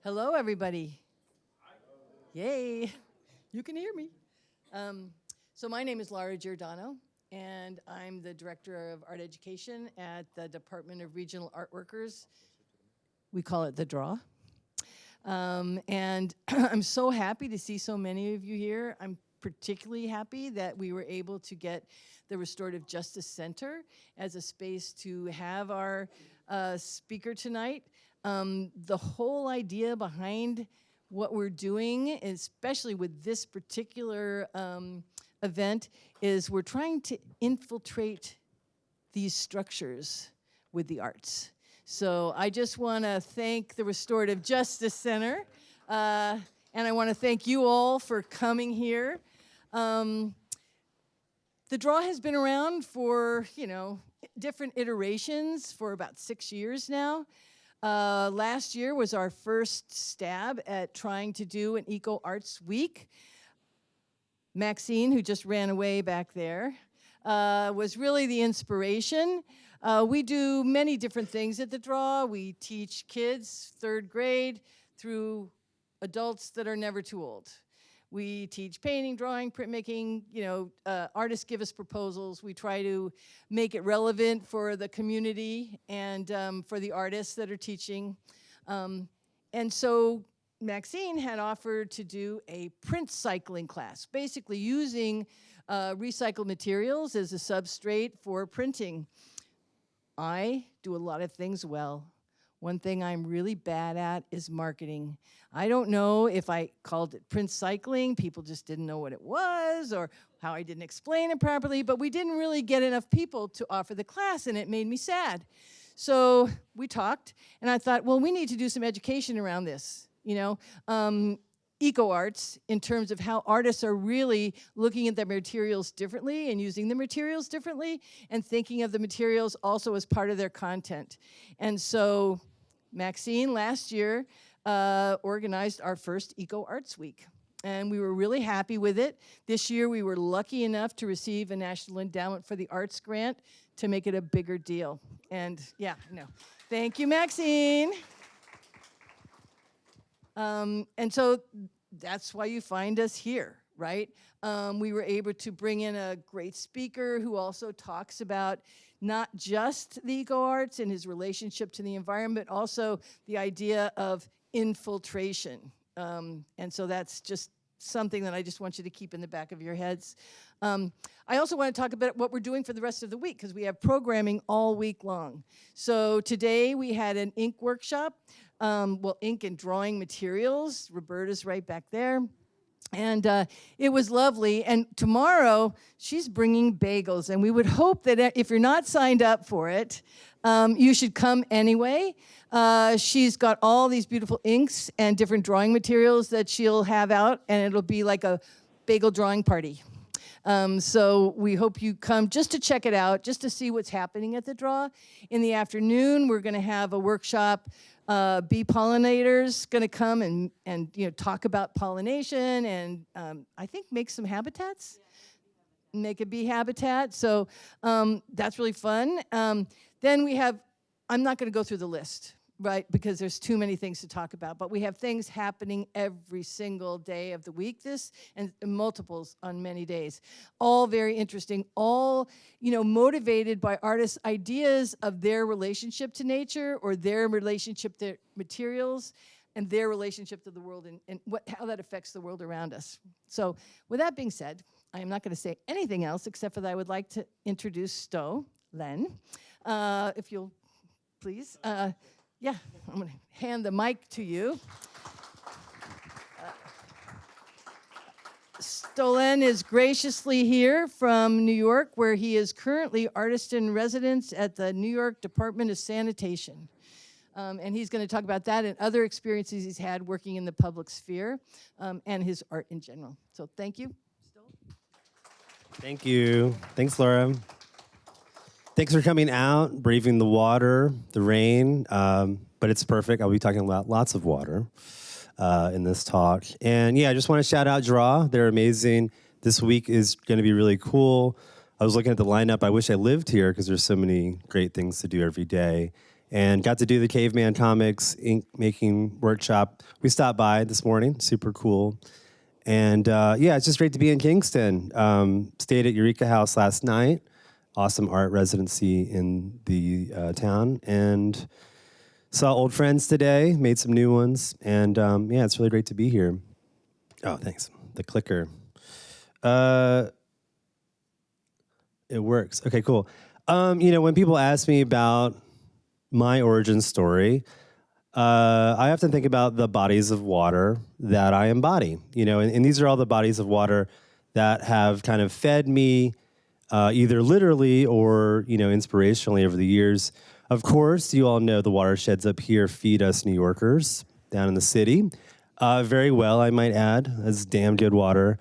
Hello, everybody. Yay, you can hear me. So my name is Laura Giordano, and I'm the Director of Art Education at the Department of Regional Art Workers. We call it the DRAW. And I'm so happy to see so many of you here. I'm particularly happy that we were able to get the Restorative Justice Center as a space to have our speaker tonight. The whole idea behind what we're doing, especially with this particular event, is we're trying to infiltrate these structures with the arts. So I just want to thank the Restorative Justice Center, and I want to thank you all for coming here. The draw has been around for, different iterations for about 6 years now. Last year was our first stab at trying to do an Eco Arts Week. Maxine, who just ran away back there, was really the inspiration. We do many different things at the draw. We teach kids, 3rd grade, through adults that are never too old. We teach painting, drawing, printmaking, artists give us proposals. We try to make it relevant for the community and for the artists that are teaching. And so Maxine had offered to do a print cycling class, basically using recycled materials as a substrate for printing. I do a lot of things well. One thing I'm really bad at is marketing. I don't know if I called it print cycling, people just didn't know what it was, or how I didn't explain it properly, but we didn't really get enough people to offer the class, and it made me sad. So we talked, and I thought, well, we need to do some education around this, eco-arts, in terms of how artists are really looking at their materials differently and using the materials differently and thinking of the materials also as part of their content. And so Maxine last year organized our first Eco Arts Week, and we were really happy with it. This year we were lucky enough to receive a National Endowment for the Arts grant to make it a bigger deal. And thank you, Maxine. And so that's why you find us here, right? We were able to bring in a great speaker who also talks about not just the eco-arts and his relationship to the environment, but also the idea of infiltration. And so that's just something that I just want you to keep in the back of your heads. I also want to talk about what we're doing for the rest of the week, because we have programming all week long. So today we had an ink workshop. Ink and drawing materials. Roberta's right back there. And it was lovely. And tomorrow, she's bringing bagels. And we would hope that if you're not signed up for it, you should come anyway. She's got all these beautiful inks and different drawing materials that she'll have out, and it'll be like a bagel drawing party. So we hope you come just to check it out, just to see what's happening at the draw. In the afternoon, we're going to have a workshop. Bee pollinators going to come and talk about pollination and I think make some habitats. Yeah, make a bee habitat. So that's really fun. Then we have, I'm not going to go through the list, right, because there's too many things to talk about, but we have things happening every single day of the week, and multiples on many days. All very interesting, all, motivated by artists' ideas of their relationship to nature or their relationship to materials and their relationship to the world and how that affects the world around us. So with that being said, I am not going to say anything else except for that I would like to introduce sTo Len, if you'll please. Yeah, I'm going to hand the mic to you. sTo Len is graciously here from New York, where he is currently artist in residence at the New York Department of Sanitation. And he's going to talk about that and other experiences he's had working in the public sphere and his art in general. So thank you, sTo. Thank you. Thanks, Laura. Thanks for coming out, braving the water, the rain, but it's perfect. I'll be talking about lots of water in this talk. And yeah, I just want to shout out Draw. They're amazing. This week is going to be really cool. I was looking at the lineup. I wish I lived here because there's so many great things to do every day. and got to do the Caveman Comics ink making workshop. We stopped by this morning, super cool. And yeah, it's just great to be in Kingston. Stayed at Eureka House last night. Awesome art residency in the town. And saw old friends today, made some new ones. And yeah, it's really great to be here. Oh, thanks. The clicker. It works. Okay, cool. You know, when people ask me about my origin story, I often think about the bodies of water that I embody, you know, and these are all the bodies of water that have kind of fed me either literally or, you know, inspirationally over the years. Of course, you all know the watersheds up here feed us New Yorkers down in the city. Very well, I might add. That's damn good water.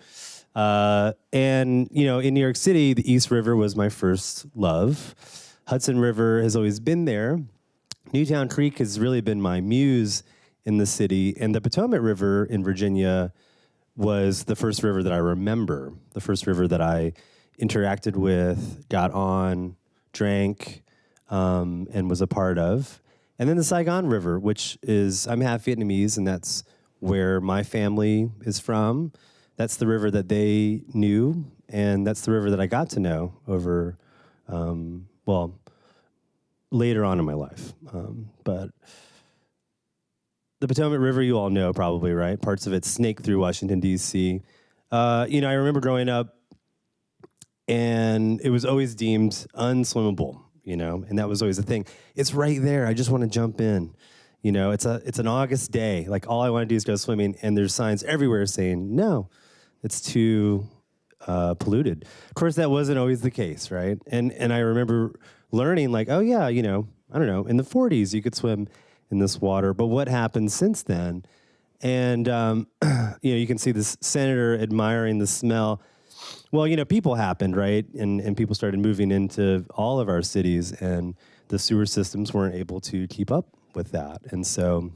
And, you know, in New York City, the East River was my first love. Hudson River has always been there. Newtown Creek has really been my muse in the city. And the Potomac River in Virginia was the first river that I remember, the first river that I interacted with, got on, drank, and was a part of. And then the Saigon River, which is, I'm half Vietnamese, and that's where my family is from. That's the river that they knew, and that's the river that I got to know over, well, later on in my life. But the Potomac River, you all know probably, right? Parts of it snake through Washington, D.C. You know, I remember growing up, and it was always deemed unswimmable, you know, and that was always the thing. It's right there. I just want to jump in. You know, it's an August day. Like, all I want to do is go swimming, and there's signs everywhere saying, no, it's too polluted. Of course, that wasn't always the case, right? And I remember learning, like, oh yeah, you know, I don't know, in the 40s you could swim in this water, but what happened since then? And you know, you can see this senator admiring the smell. Well, you know, people happened, right? And people started moving into all of our cities, and the sewer systems weren't able to keep up with that. And so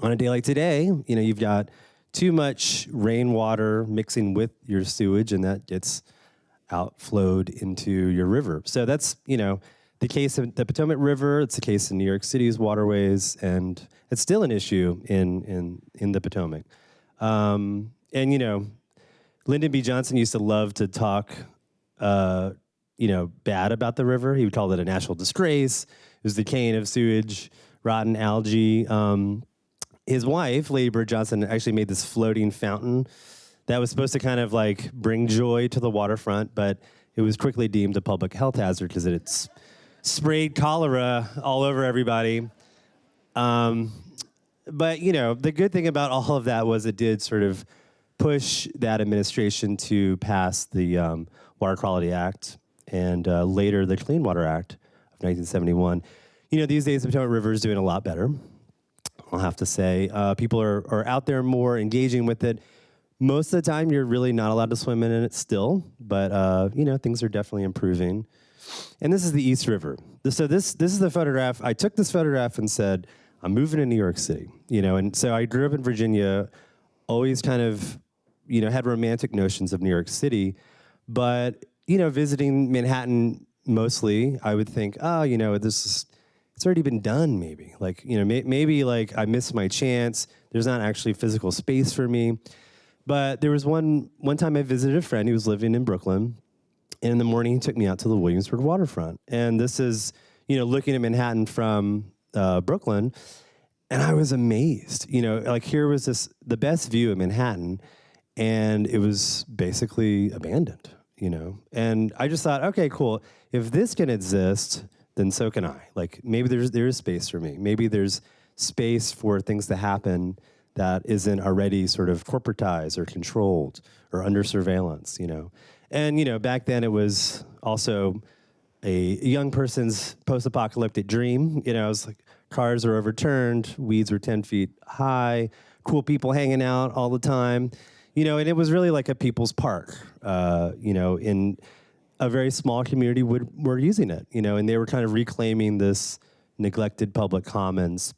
on a day like today, you know, you've got too much rainwater mixing with your sewage, and that gets outflowed into your river. So that's, you know, the case of the Potomac River. It's the case in New York City's waterways, and it's still an issue in the Potomac. And, you know, Lyndon B. Johnson used to love to talk, you know, bad about the river. He would call it a national disgrace. It was the cane of sewage, rotten algae. His wife, Lady Bird Johnson, actually made this floating fountain that was supposed to kind of like bring joy to the waterfront, but it was quickly deemed a public health hazard because it sprayed cholera all over everybody. But, you know, the good thing about all of that was it did sort of push that administration to pass the Water Quality Act and later the Clean Water Act of 1971. You know, these days the Potomac River is doing a lot better, I'll have to say. People are out there more engaging with it. Most of the time, you're really not allowed to swim in it still, but you know, things are definitely improving. And this is the East River. So this is the photograph. I took this photograph and said, I'm moving to New York City, you know. And so I grew up in Virginia, always kind of, you know, had romantic notions of New York City, but you know, visiting Manhattan mostly, I would think, oh, you know, it's already been done, maybe. Like, you know, maybe like I missed my chance. There's not actually physical space for me. But there was one time I visited a friend who was living in Brooklyn, and in the morning he took me out to the Williamsburg waterfront. And this is, you know, looking at Manhattan from Brooklyn, and I was amazed. You know, like here was the best view of Manhattan, and it was basically abandoned, you know. And I just thought, okay, cool. If this can exist, then so can I. Like, maybe there is space for me. Maybe there's space for things to happen that isn't already sort of corporatized or controlled or under surveillance, you know. And, you know, back then it was also a young person's post-apocalyptic dream. You know, it was like cars were overturned, weeds were 10 feet high, cool people hanging out all the time. You know, and it was really like a people's park, you know, in a very small community were using it, you know, and they were kind of reclaiming this neglected public commons.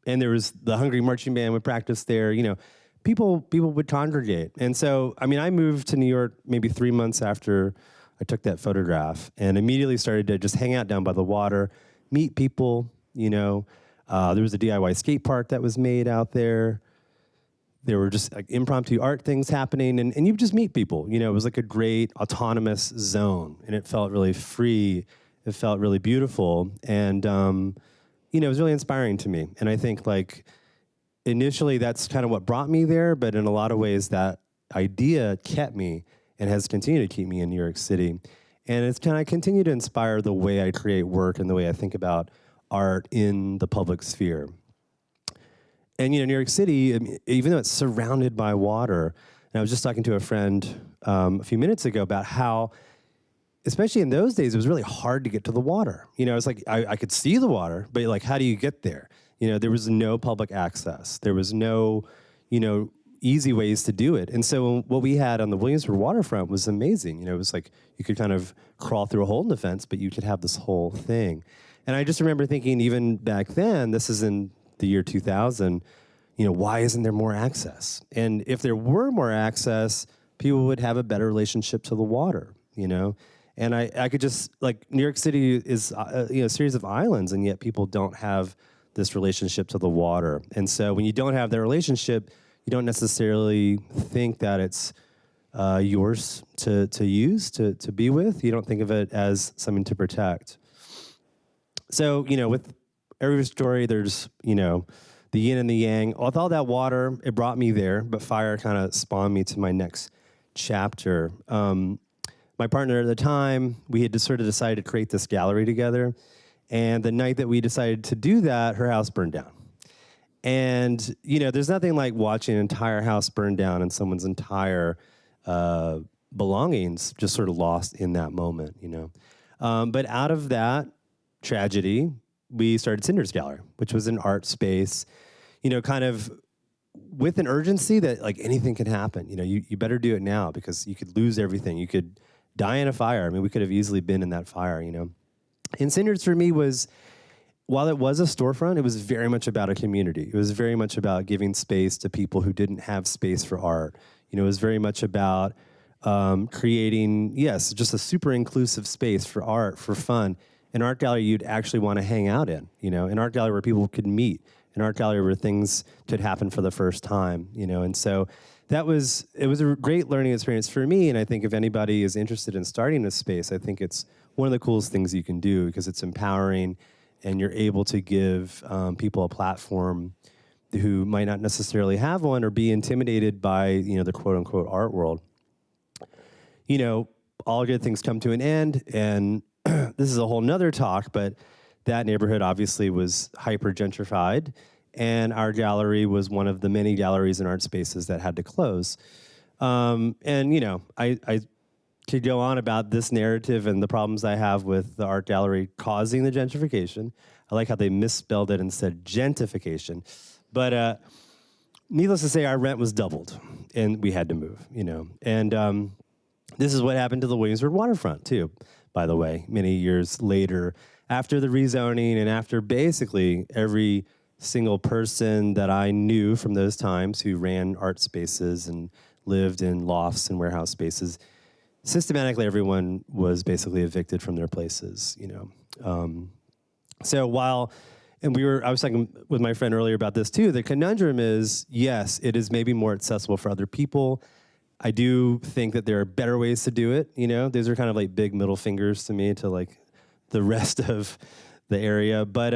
And there was the Hungry Marching Band would practice there, you know, people would congregate. And so, I mean, I moved to New York maybe 3 months after I took that photograph and immediately started to just hang out down by the water, meet people, you know. There was a DIY skate park that was made out there. There were just like impromptu art things happening, and you just meet people. You know, it was like a great autonomous zone, and it felt really free. It felt really beautiful, and you know, it was really inspiring to me. And I think like initially that's kind of what brought me there, but in a lot of ways that idea kept me and has continued to keep me in New York City. And it's kind of continued to inspire the way I create work and the way I think about art in the public sphere. And you know, New York City, I mean, even though it's surrounded by water, and I was just talking to a friend a few minutes ago about how, especially in those days, it was really hard to get to the water. You know, it's like I could see the water, but like, how do you get there? You know, there was no public access. There was no, you know, easy ways to do it. And so what we had on the Williamsburg waterfront was amazing. You know, it was like you could kind of crawl through a hole in the fence, but you could have this whole thing. And I just remember thinking, even back then, this is in the year 2000, you know, why isn't there more access? And if there were more access, people would have a better relationship to the water, you know? And I could just, like, New York City is, you know, a series of islands, and yet people don't have this relationship to the water. And so when you don't have that relationship, you don't necessarily think that it's yours to use, to be with. You don't think of it as something to protect. So, you know, with every story, there's, you know, the yin and the yang. With all that water, it brought me there, but fire kind of spawned me to my next chapter. My partner at the time, we had just sort of decided to create this gallery together. And the night that we decided to do that, her house burned down. And, you know, there's nothing like watching an entire house burn down and someone's entire belongings just sort of lost in that moment, you know. But out of that tragedy, we started Cinder's Gallery, which was an art space, you know, kind of with an urgency that like anything can happen. You know, you better do it now because you could lose everything. You could die in a fire. I mean, we could have easily been in that fire, you know. And Cinder's for me was, while it was a storefront, it was very much about a community. It was very much about giving space to people who didn't have space for art. You know, it was very much about creating, yes, just a super inclusive space for art, for fun. An art gallery you'd actually want to hang out in, you know, an art gallery where people could meet, an art gallery where things could happen for the first time, you know. And so it was a great learning experience for me. And I think if anybody is interested in starting this space, I think it's one of the coolest things you can do because it's empowering and you're able to give people a platform who might not necessarily have one or be intimidated by, you know, the quote unquote art world. You know, all good things come to an end, and this is a whole nother talk, but that neighborhood obviously was hyper gentrified, and our gallery was one of the many galleries and art spaces that had to close. And, you know, I could go on about this narrative and the problems I have with the art gallery causing the gentrification. I like how they misspelled it and said gentification. But needless to say, our rent was doubled, and we had to move, you know. And this is what happened to the Williamsburg waterfront, too, by the way, many years later. After the rezoning and after basically every single person that I knew from those times who ran art spaces and lived in lofts and warehouse spaces, systematically everyone was basically evicted from their places, you know. So while, and I was talking with my friend earlier about this too, the conundrum is, yes, it is maybe more accessible for other people. I do think that there are better ways to do it, you know. These are kind of like big middle fingers to me to like the rest of the area. But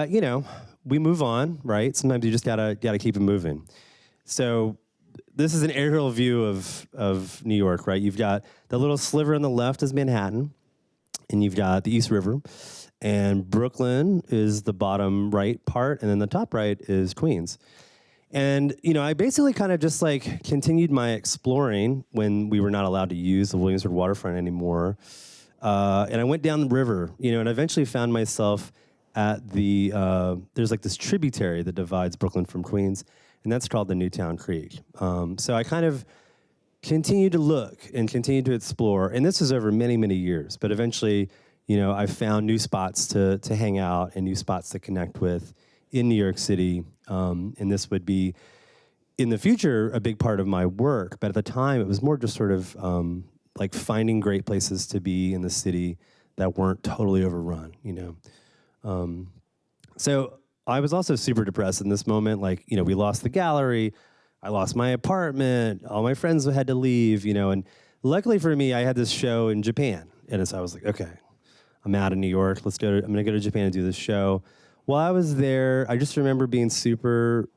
you know, we move on, right? Sometimes you just gotta keep it moving. So this is an aerial view of New York, right? You've got the little sliver on the left is Manhattan, and you've got the East River, and Brooklyn is the bottom right part, and then the top right is Queens. And, you know, I basically kind of just like continued my exploring when we were not allowed to use the Williamsburg waterfront anymore. And I went down the river, you know, and I eventually found myself at the, there's like this tributary that divides Brooklyn from Queens, and that's called the Newtown Creek. So I kind of continued to look and continued to explore, and this was over many, many years, but eventually, you know, I found new spots to hang out and new spots to connect with in New York City, and this would be, in the future, a big part of my work, but at the time, it was more just sort of like finding great places to be in the city that weren't totally overrun, So I was also super depressed in this moment. Like, we lost the gallery, I lost my apartment, all my friends had to leave, and luckily for me, I had this show in Japan. And so I was like, okay, I'm out of New York. I'm gonna go to Japan and do this show. While I was there, I just remember being super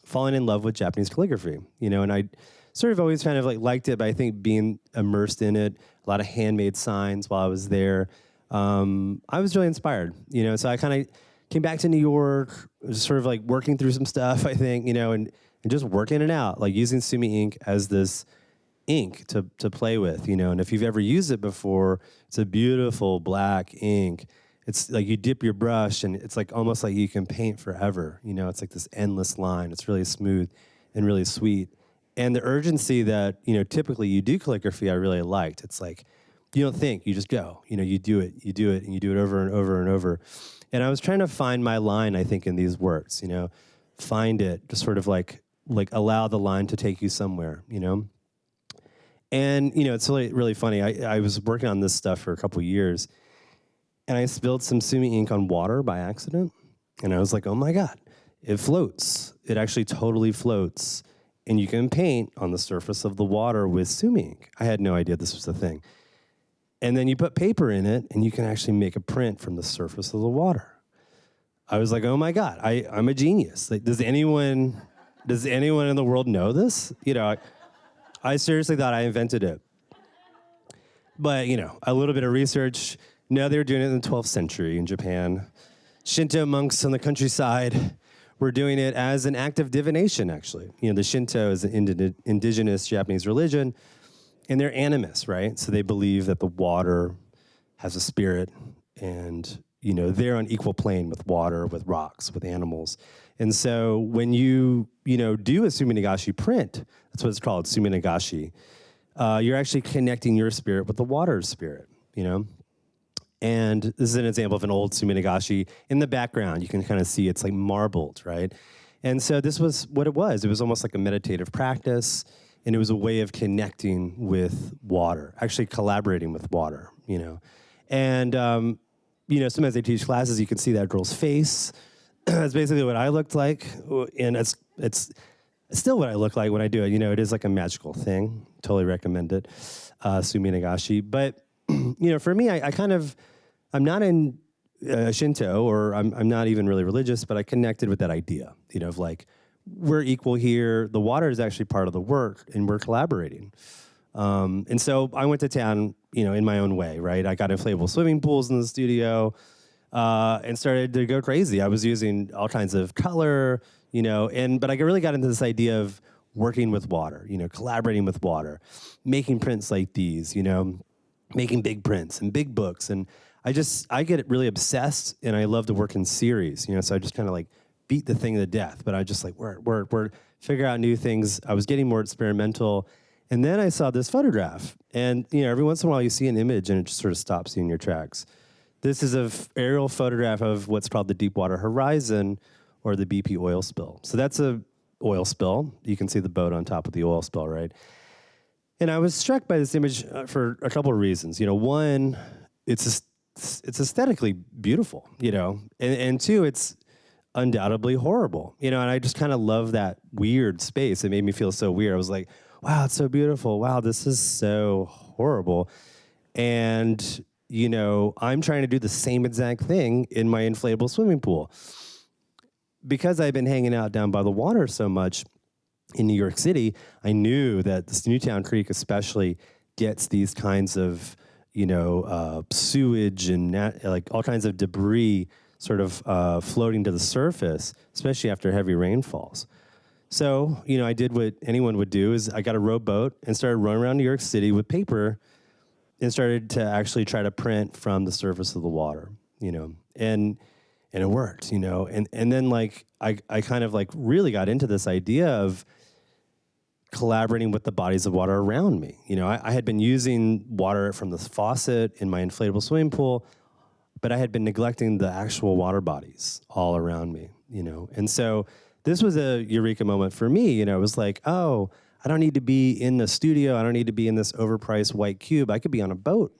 falling in love with Japanese calligraphy, and I sort of always kind of liked it, but I think being immersed in it, a lot of handmade signs while I was there, I was really inspired, so I kind of came back to New York, just sort of working through some stuff, I think, and just working it out, using Sumi ink as this ink to play with, and if you've ever used it before, it's a beautiful black ink. It's like you dip your brush and it's almost like you can paint forever, it's like this endless line. It's really smooth and really sweet. And the urgency that, typically you do calligraphy, I really liked. It's like, you don't think, you just go, you do it, and you do it over and over and over. And I was trying to find my line, I think, in these works, find it, just sort of like allow the line to take you somewhere, And, it's really funny. I was working on this stuff for a couple years, and I spilled some Sumi ink on water by accident. And I was like, oh my God, it floats. It actually totally floats. And you can paint on the surface of the water with Sumi ink. I had no idea this was a thing. And then you put paper in it, and you can actually make a print from the surface of the water. I was like, oh my God, I'm a genius. Does anyone in the world know this? I seriously thought I invented it. But, a little bit of research. No, they were doing it in the 12th century in Japan. Shinto monks on the countryside were doing it as an act of divination, actually. The Shinto is an indigenous Japanese religion, and they're animists, right? So they believe that the water has a spirit, and, they're on equal plane with water, with rocks, with animals. And so when you, do a suminagashi print, that's what it's called, suminagashi, you're actually connecting your spirit with the water's spirit, And this is an example of an old suminagashi. In the background, you can kind of see it's marbled, right? And so this was what it was. It was almost like a meditative practice, and it was a way of connecting with water, actually collaborating with water, And, sometimes I teach classes, you can see that girl's face. That's basically what I looked like, and it's still what I look like when I do it. It is like a magical thing. Totally recommend it, suminagashi. But, for me, I'm not in Shinto, or I'm not even really religious, but I connected with that idea, of we're equal here. The water is actually part of the work, and we're collaborating. And so I went to town, in my own way, right? I got inflatable swimming pools in the studio, and started to go crazy. I was using all kinds of color, but I really got into this idea of working with water, collaborating with water, making prints like these, making big prints and big books. And I get really obsessed, and I love to work in series, so I just kind of beat the thing to death, but I just work, figure out new things. I was getting more experimental. And then I saw this photograph, and every once in a while you see an image and it just sort of stops you in your tracks. This is an aerial photograph of what's called the Deepwater Horizon, or the BP oil spill. So that's a oil spill. You can see the boat on top of the oil spill, right? And I was struck by this image for a couple of reasons. One, it's aesthetically beautiful, and two, it's undoubtedly horrible, and I just kind of love that weird space. It made me feel so weird. I was like, wow, it's so beautiful. Wow, this is so horrible. And, I'm trying to do the same exact thing in my inflatable swimming pool. Because I've been hanging out down by the water so much in New York City, I knew that this Newtown Creek especially gets these kinds of, sewage and all kinds of debris sort of floating to the surface, especially after heavy rainfalls. So, I did what anyone would do, is I got a rowboat and started running around New York City with paper and started to actually try to print from the surface of the water, and it worked, and then I kind of really got into this idea of collaborating with the bodies of water around me. I had been using water from the faucet in my inflatable swimming pool, but I had been neglecting the actual water bodies all around me, and so this was a eureka moment for me. It was like, oh, I don't need to be in the studio. I don't need to be in this overpriced white cube. I could be on a boat,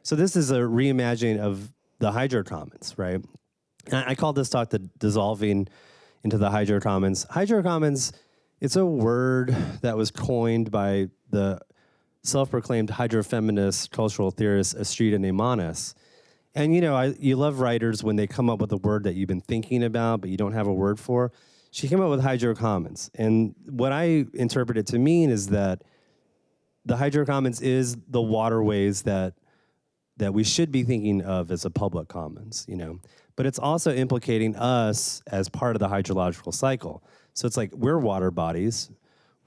So this is a reimagining of the Hydrocommons, right? And I call this talk the dissolving into the Hydrocommons. Hydrocommons, it's a word that was coined by the self-proclaimed hydrofeminist cultural theorist Estrida Neymanes. And you love writers when they come up with a word that you've been thinking about, but you don't have a word for. She came up with Hydrocommons. And what I interpret it to mean is that the Hydrocommons is the waterways that we should be thinking of as a public commons, But it's also implicating us as part of the hydrological cycle. So it's like we're water bodies,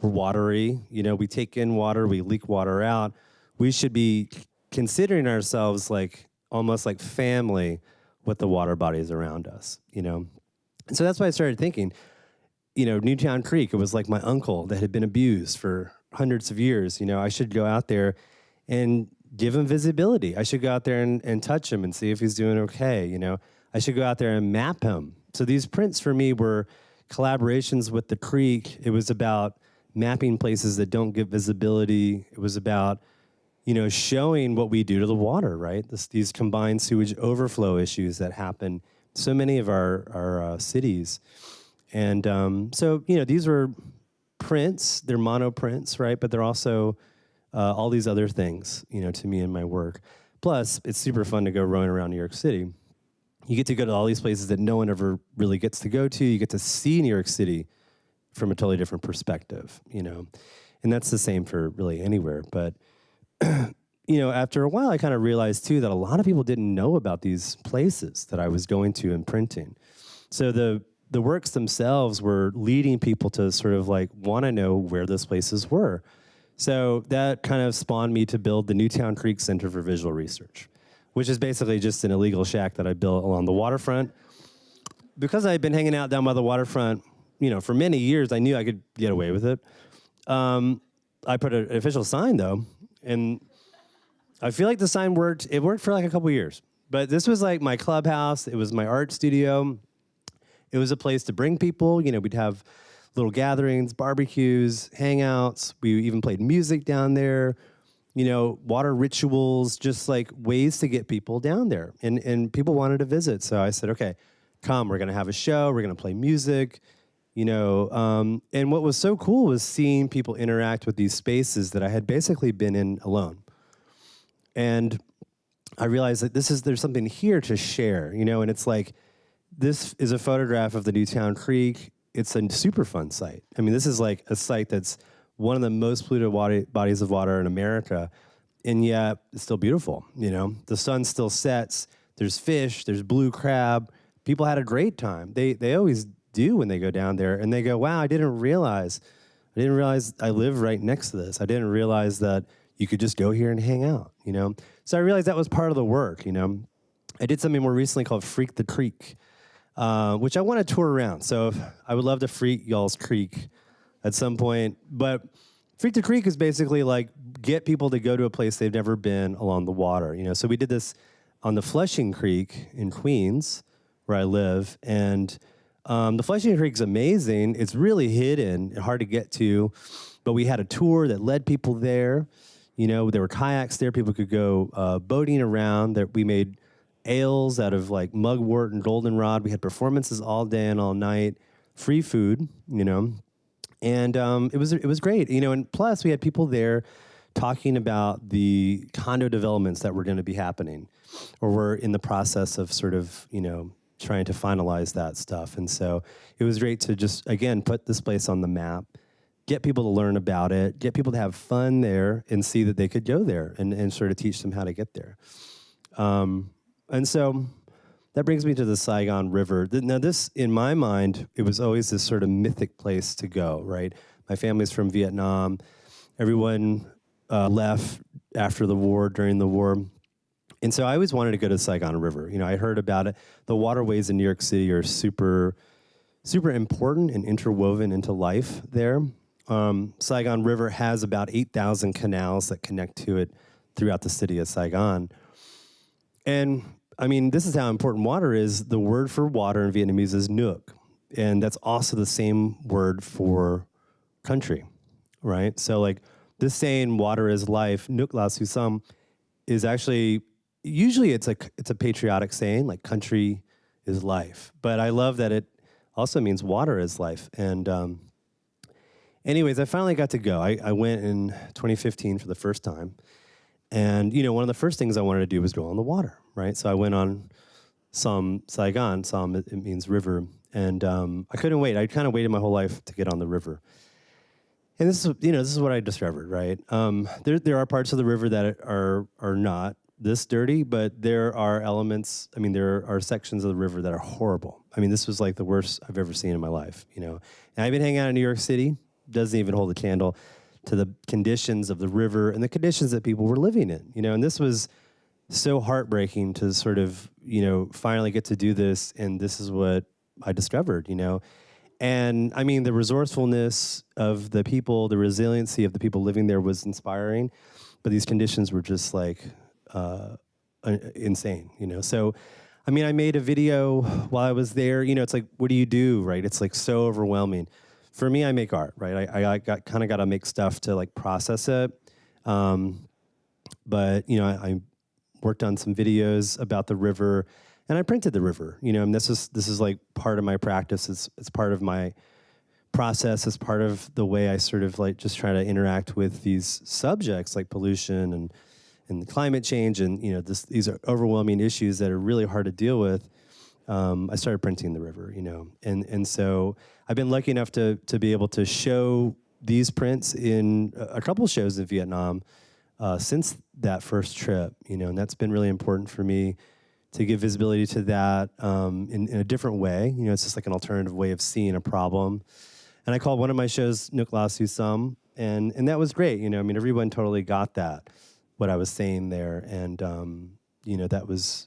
we're watery, we take in water, we leak water out. We should be considering ourselves like almost like family with the water bodies around us, And so that's why I started thinking, Newtown Creek, it was like my uncle that had been abused for hundreds of years. I should go out there and give him visibility. I should go out there and touch him and see if he's doing okay. I should go out there and map him. So these prints for me were collaborations with the creek. It was about mapping places that don't get visibility. It was about, showing what we do to the water, right? These combined sewage overflow issues that happen so many of our cities. And so, these were prints. They're monoprints, right? But they're also all these other things, to me in my work. Plus, it's super fun to go rowing around New York City. You get to go to all these places that no one ever really gets to go to. You get to see New York City from a totally different perspective, And that's the same for really anywhere. But, after a while, I kind of realized, too, that a lot of people didn't know about these places that I was going to and printing. So the works themselves were leading people to sort of like want to know where those places were. So that kind of spawned me to build the Newtown Creek Center for Visual Research, which is basically just an illegal shack that I built along the waterfront. Because I had been hanging out down by the waterfront, for many years, I knew I could get away with it. I put an official sign, though, and I feel like the sign worked. It worked for like a couple years. But this was like my clubhouse. It was my art studio. It was a place to bring people. We'd have little gatherings, barbecues, hangouts. We even played music down there, water rituals, just like ways to get people down there. And people wanted to visit. So I said, okay, come, we're going to have a show. We're going to play music, And what was so cool was seeing people interact with these spaces that I had basically been in alone. And I realized that there's something here to share, and it's like, this is a photograph of the Newtown Creek. It's a Superfund site. I mean, this is like a site that's one of the most polluted bodies of water in America, and yet it's still beautiful, The sun still sets, there's fish, there's blue crab. People had a great time. They always do when they go down there, and they go, wow, I didn't realize I live right next to this. I didn't realize that you could just go here and hang out, So I realized that was part of the work, I did something more recently called Freak the Creek, which I want to tour around. So I would love to freak y'all's creek at some point. But Freak the Creek is basically like get people to go to a place they've never been along the water. So we did this on the Flushing Creek in Queens, where I live. And the Flushing Creek's amazing. It's really hidden and hard to get to. But we had a tour that led people there. There were kayaks there. People could go boating around. We made ales out of like mugwort and goldenrod. We had performances all day and all night, free food, and it was great, and plus we had people there talking about the condo developments that were going to be happening, or were in the process of sort of, trying to finalize that stuff. And so it was great to just, again, put this place on the map, get people to learn about it, get people to have fun there and see that they could go there and sort of teach them how to get there. And so that brings me to the Saigon River. Now this, in my mind, it was always this sort of mythic place to go, right? My family's from Vietnam. Everyone left after the war, during the war. And so I always wanted to go to the Saigon River. I heard about it. The waterways in New York City are super, super important and interwoven into life there. Saigon River has about 8,000 canals that connect to it throughout the city of Saigon. And I mean, this is how important water is. The word for water in Vietnamese is nuoc, and that's also the same word for country. right? So like this saying, water is life, nuk la susam, is actually, usually it's a patriotic saying, like country is life. But I love that it also means water is life. And anyways, I finally got to go. I went in 2015 for the first time. And, one of the first things I wanted to do was go on the water, right? So I went on Saigon. Sam, it means river. And I couldn't wait. I kind of waited my whole life to get on the river. And this is what I discovered, right? There are parts of the river that are not this dirty, but there are elements, there are sections of the river that are horrible. This was like the worst I've ever seen in my life, And I've been hanging out in New York City, doesn't even hold a candle to the conditions of the river and the conditions that people were living in, And this was so heartbreaking to sort of, finally get to do this, and this is what I discovered, And the resourcefulness of the people, the resiliency of the people living there was inspiring, but these conditions were just like insane, So, I made a video while I was there. It's like, what do you do, right? It's like so overwhelming. For me, I make art, right? I got to make stuff to like process it. But I worked on some videos about the river. And I printed the river, and this is like part of my practice. It's part of my process. It's part of the way I sort of like just try to interact with these subjects like pollution and climate change and these are overwhelming issues that are really hard to deal with. I started printing the river, and so I've been lucky enough to be able to show these prints in a couple of shows in Vietnam since that first trip, and that's been really important for me to give visibility to that in a different way. It's just like an alternative way of seeing a problem. And I called one of my shows Nuk La Su Sum, and that was great. Everyone totally got that, what I was saying there. And, that was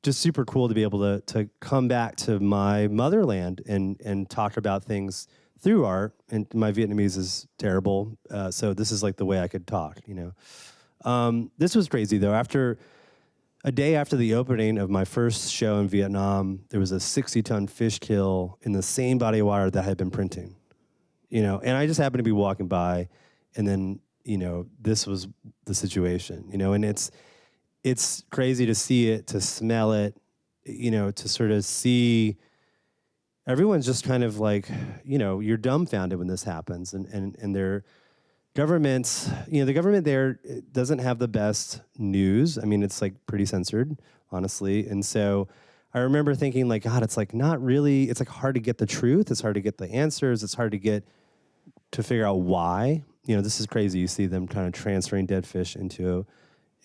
just super cool to be able to come back to my motherland and talk about things through art. And my Vietnamese is terrible, so this is like the way I could talk, This was crazy, though. A day after the opening of my first show in Vietnam, there was a 60-ton fish kill in the same body of water that I had been printing, and I just happened to be walking by, and then, this was the situation, and it's crazy to see it, to smell it, to sort of see everyone's just kind of like, you're dumbfounded when this happens, and they're governments, the government there doesn't have the best news. It's like pretty censored, honestly. And so I remember thinking like, God, it's like not really, it's like hard to get the truth. It's hard to get the answers. It's hard to figure out why. This is crazy. You see them kind of transferring dead fish into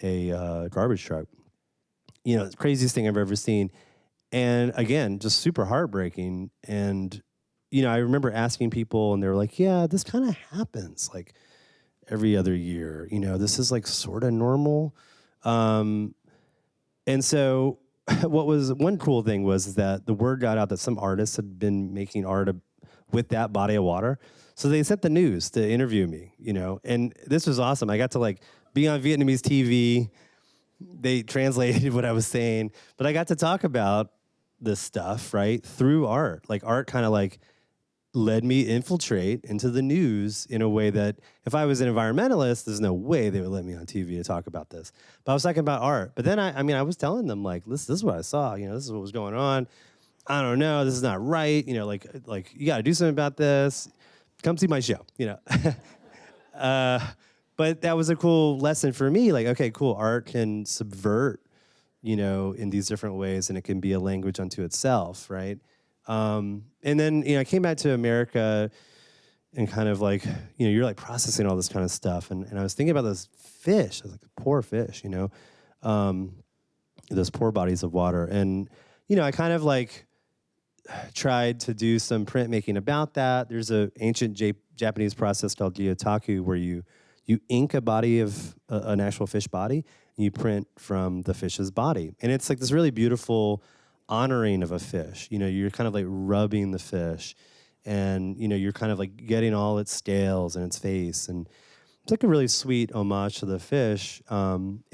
a garbage truck. It's the craziest thing I've ever seen. And again, just super heartbreaking. And, I remember asking people and they were like, yeah, this kind of happens. Like, every other year, this is like sort of normal. And so one cool thing was that the word got out that some artists had been making art with that body of water. So they sent the news to interview me, and this was awesome. I got to like be on Vietnamese TV. They translated what I was saying, but I got to talk about this stuff, right, through art. Like art kind of like led me infiltrate into the news in a way that if I was an environmentalist, there's no way they would let me on TV to talk about this. But I was talking about art. But then I was telling them like, this is what I saw. This is what was going on. I don't know. This is not right. Like you got to do something about this. Come see my show. But that was a cool lesson for me. Like, okay, cool. Art can subvert, in these different ways, and it can be a language unto itself, right? And then, I came back to America and kind of like, you're like processing all this kind of stuff. And I was thinking about those fish, I was like, poor fish, those poor bodies of water. And, I kind of like tried to do some printmaking about that. There's an ancient Japanese process called gyotaku where you ink a body of an actual fish body and you print from the fish's body. And it's like this really beautiful honoring of a fish. You're kind of like rubbing the fish and, you're kind of like getting all its scales and its face. And it's like a really sweet homage to the fish. And,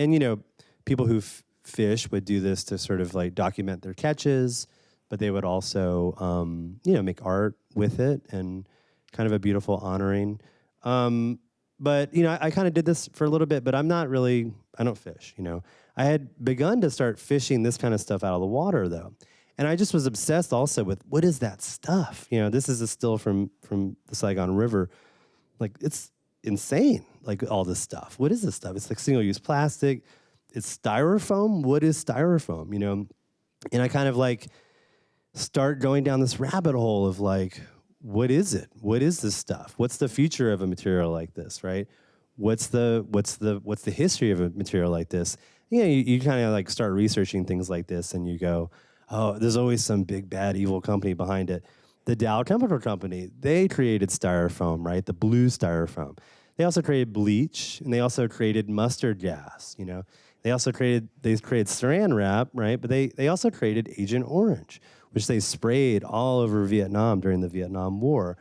people who fish would do this to sort of like document their catches, but they would also, make art with it and kind of a beautiful honoring. But, you know, I kind of did this for a little bit, but I don't fish, you know. I had begun to start fishing this kind of stuff out of the water, though. And I just was obsessed also with, what is that stuff? You know, this is a still from the Saigon River. Like, it's insane, like, all this stuff. What is this stuff? It's like single-use plastic. It's styrofoam. What is styrofoam, you know? And I kind of, like, start going down this rabbit hole of, like, what is it? What is this stuff? What's the future of a material like this, right? What's the history of a material like this? You know, you kind of, like, start researching things like this, and you go, oh, there's always some big, bad, evil company behind it. The Dow Chemical Company, they created styrofoam, right? The blue styrofoam. They also created bleach, and they also created mustard gas, you know? They created saran wrap, right? But they also created Agent Orange, which they sprayed all over Vietnam during the Vietnam War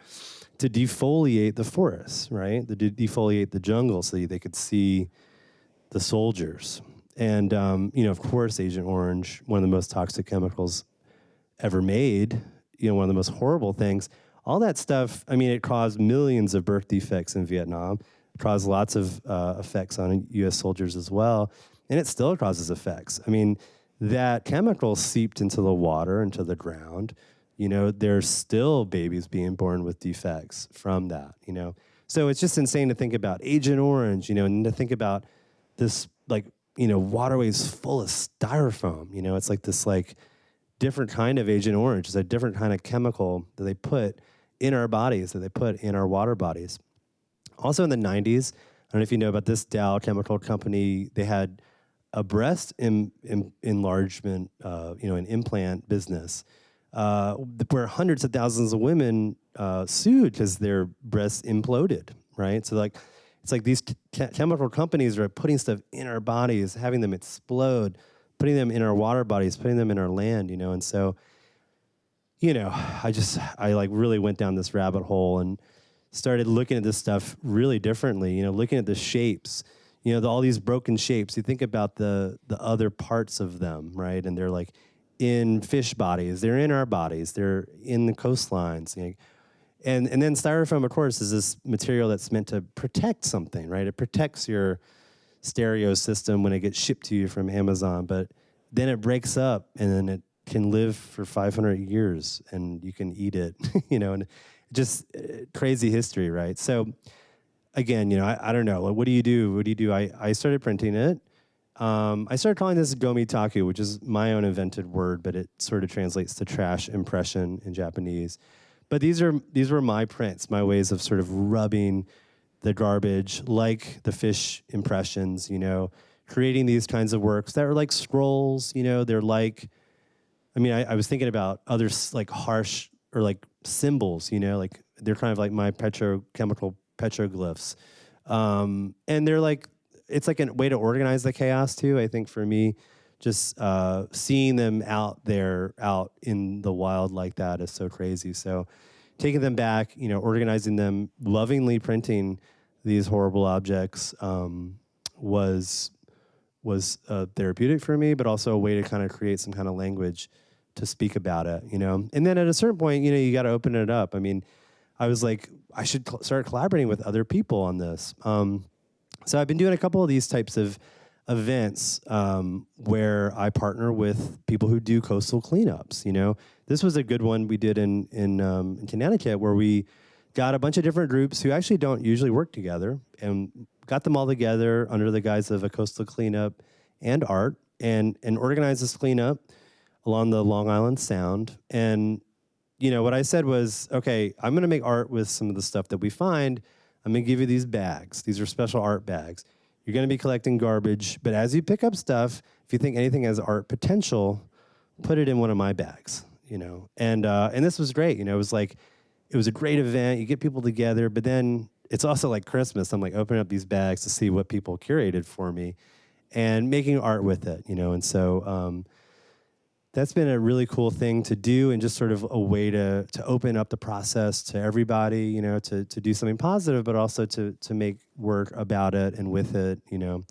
to defoliate the forests, right? To defoliate the jungle so they could see the soldiers. And, you know, of course, Agent Orange, one of the most toxic chemicals ever made, you know, one of the most horrible things. All that stuff, I mean, it caused millions of birth defects in Vietnam. It caused lots of effects on U.S. soldiers as well. And it still causes effects. I mean, that chemical seeped into the water, into the ground. You know, there's still babies being born with defects from that, you know. So it's just insane to think about Agent Orange, you know, and to think about this, like, you know, waterways full of styrofoam. You know, it's like this, like, different kind of Agent Orange. It's a different kind of chemical that they put in our bodies, that they put in our water bodies. Also in the 90s, I don't know if you know about this Dow Chemical Company, they had a breast enlargement, you know, an implant business, where hundreds of thousands of women sued because their breasts imploded, right? So, like, it's like these chemical companies are putting stuff in our bodies, having them explode, putting them in our water bodies, putting them in our land, you know. And so, you know, I like really went down this rabbit hole and started looking at this stuff really differently, you know, looking at the shapes, you know, all these broken shapes. You think about the other parts of them, right? And they're like in fish bodies, they're in our bodies, they're in the coastlines, you know. And then styrofoam, of course, is this material that's meant to protect something, right? It protects your stereo system when it gets shipped to you from Amazon, but then it breaks up and then it can live for 500 years and you can eat it, you know, and just crazy history, right? So again, you know, I don't know. What do you do? I started printing it. I started calling this gomitaku, which is my own invented word, but it sort of translates to trash impression in Japanese. But these were my prints, my ways of sort of rubbing the garbage, like the fish impressions, you know, creating these kinds of works that are like scrolls, you know, they're like, I mean, I was thinking about other like harsh or like symbols, you know, like they're kind of like my petrochemical petroglyphs. And they're like, it's like a way to organize the chaos too. I think for me, just seeing them out there, out in the wild like that is so crazy. So taking them back, you know, organizing them, lovingly printing these horrible objects was therapeutic for me, but also a way to kind of create some kind of language to speak about it, you know. And then at a certain point, you know, you got to open it up. I mean, I was like, I should start collaborating with other people on this. So I've been doing a couple of these types of events where I partner with people who do coastal cleanups. You know, this was a good one we did in Connecticut, where we got a bunch of different groups who actually don't usually work together, and got them all together under the guise of a coastal cleanup and art, and organized this cleanup along the Long Island Sound. And you know, what I said was, okay, I'm going to make art with some of the stuff that we find. I'm going to give you these bags. These are special art bags. You're going to be collecting garbage, but as you pick up stuff, if you think anything has art potential, put it in one of my bags, you know. And this was great, you know. It was a great event. You get people together, but then it's also like Christmas. I'm like opening up these bags to see what people curated for me and making art with it, you know. And so that's been a really cool thing to do, and just sort of a way to open up the process to everybody, you know, to do something positive, but also to make work about it and with it, you know.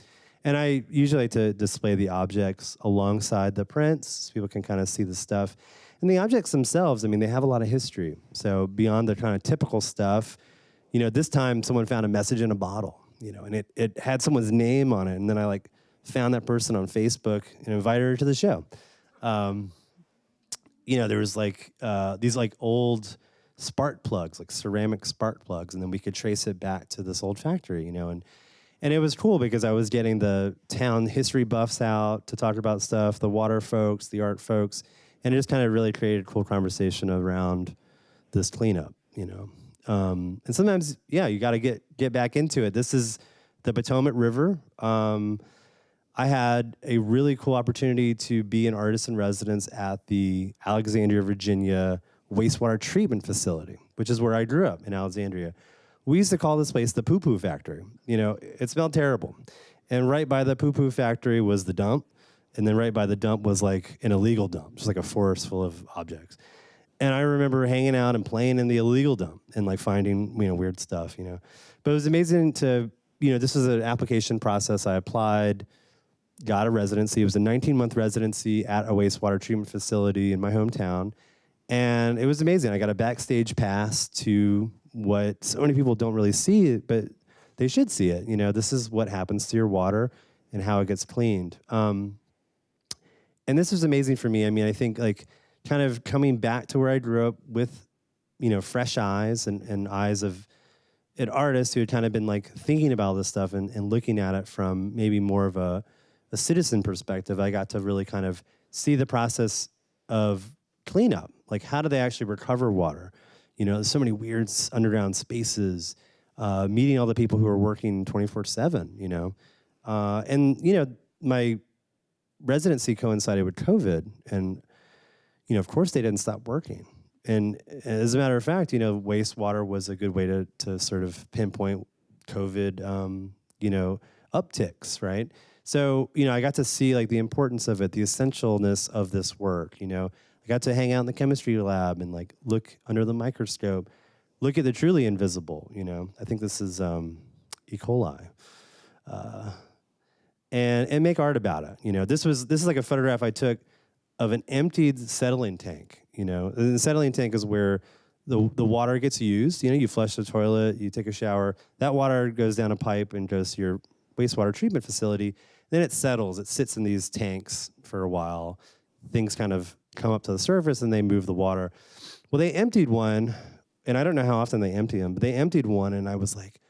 And I usually like to display the objects alongside the prints so people can kind of see the stuff. And the objects themselves, I mean, they have a lot of history. So beyond the kind of typical stuff, This time someone found a message in a bottle, and it had someone's name on it. And then I like found that person on Facebook and invited her to the show. There was like these like old spark plugs, like ceramic spark plugs, and then we could trace it back to this old factory, and it was cool because I was getting the town history buffs out to talk about stuff, the water folks, the art folks, and it just kind of really created a cool conversation around this cleanup, And sometimes, you got to get back into it. This is the Potomac River. I had a really cool opportunity to be an artist in residence at the Alexandria, Virginia Wastewater Treatment Facility, which is where I grew up in Alexandria. We used to call this place the poo-poo factory. It smelled terrible. And right by the poo-poo factory was the dump. And then right by the dump was like an illegal dump, just like a forest full of objects. And I remember hanging out and playing in the illegal dump and like finding, weird stuff, But it was amazing to, this was an application process. I applied, got a residency. It was a 19-month residency at a wastewater treatment facility in my hometown. And it was amazing. I got a backstage pass to what so many people don't really see, but they should see it. This is what happens to your water and how it gets cleaned. And this was amazing for me. I think like kind of coming back to where I grew up with, fresh eyes and eyes of an artist who had kind of been like thinking about this stuff and looking at it from maybe more of a citizen perspective. I got to really kind of see the process of cleanup. Like, how do they actually recover water? There's so many weird underground spaces, meeting all the people who are working 24/7, and, my residency coincided with COVID, and, of course they didn't stop working. And as a matter of fact, wastewater was a good way to sort of pinpoint COVID, upticks, right? So, I got to see like the importance of it, the essentialness of this work, I got to hang out in the chemistry lab and like look under the microscope, look at the truly invisible, I think this is E. coli, and make art about it. This is like a photograph I took of an emptied settling tank. The settling tank is where the water gets used. You flush the toilet, you take a shower, that water goes down a pipe and goes to your wastewater treatment facility. Then it settles. It sits in these tanks for a while. Things kind of come up to the surface and they move the water. Well, they emptied one, and I don't know how often they empty them, but they emptied one, and I was like,